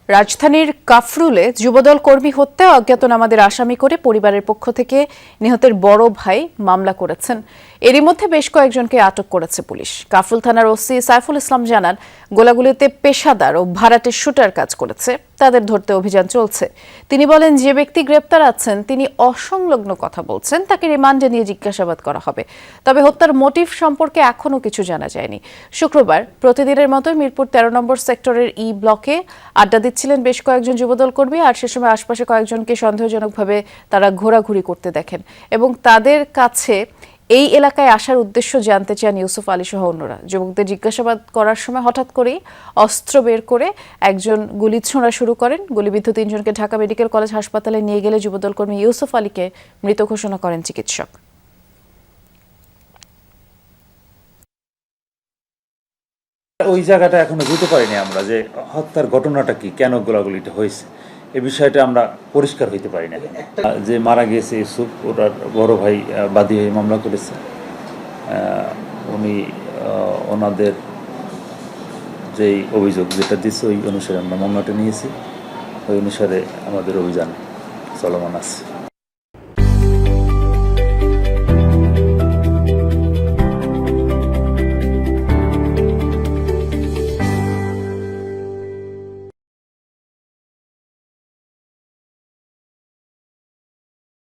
রাজধানীর কাফরুলে যুবদল কর্মী হত্যা অজ্ঞাতনামাদের আসামি করে পরিবারের পক্ষ থেকে নিহতের বড় ভাই মামলা করেছেন। এরই মধ্যে বেশ কয়েকজনকে আটক করেছে পুলিশ। কাফরুল থানার ওসি সাইফুল ইসলাম জানান, গোলাগুলিতে পেশাদার ও ভাড়াটে শুটার কাজ করেছে, তাদের ধরতে অভিযান চলছে। তিনি বলেন, যে ব্যক্তি গ্রেপ্তার আছেন তিনি অসংলগ্ন কথা বলছেন, তাকে রিমান্ডে নিয়ে জিজ্ঞাসাবাদ করা হবে। তবে হত্যার মোটিভ সম্পর্কে এখনও কিছু জানা যায়নি। শুক্রবার প্রতিদিনের মতো মিরপুর ১৩ নম্বর সেক্টরের ই ব্লকে আড্ডা দিচ্ছিলেন বেশ কয়েকজন যুবদল কর্মী। আর সে সময় আশপাশে কয়েকজনকে সন্দেহজনকভাবে তারা ঘোরাঘুরি করতে দেখেন এবং তাদের কাছে এই এলাকায় আসার উদ্দেশ্য জানতে চান ইউসুফ আলী সহ অন্যরা। যুবকদের জিজ্ঞাসাবাদ করার সময় হঠাৎ করেই অস্ত্র বের করে একজন গুলি ছোঁড়া শুরু করেন। গুলিবিদ্ধ তিনজনকে ঢাকা মেডিকেল কলেজ হাসপাতালে নিয়ে গেলে যুবদল কর্মী ইউসুফ আলীকে মৃত ঘোষণা করেন চিকিৎসক। ওই জায়গাটা এখনো বুঝতে পারিনি আমরা যে হত্যার ঘটনাটা কি, কেন গোলাগুলিটা হয়েছে, এই বিষয়টা আমরা পরিষ্কার হইতে পারি না। যে মারা গিয়েছে ইউসুফ, ওটার বড় ভাই বাদী হয়ে মামলা করেছে। উনি ওনাদের যেই অভিযোগ যেটা দিচ্ছে ওই অনুসারে আমরা মামলাটা নিয়েছি, ওই অনুসারে আমাদের অভিযান চলমান আছে।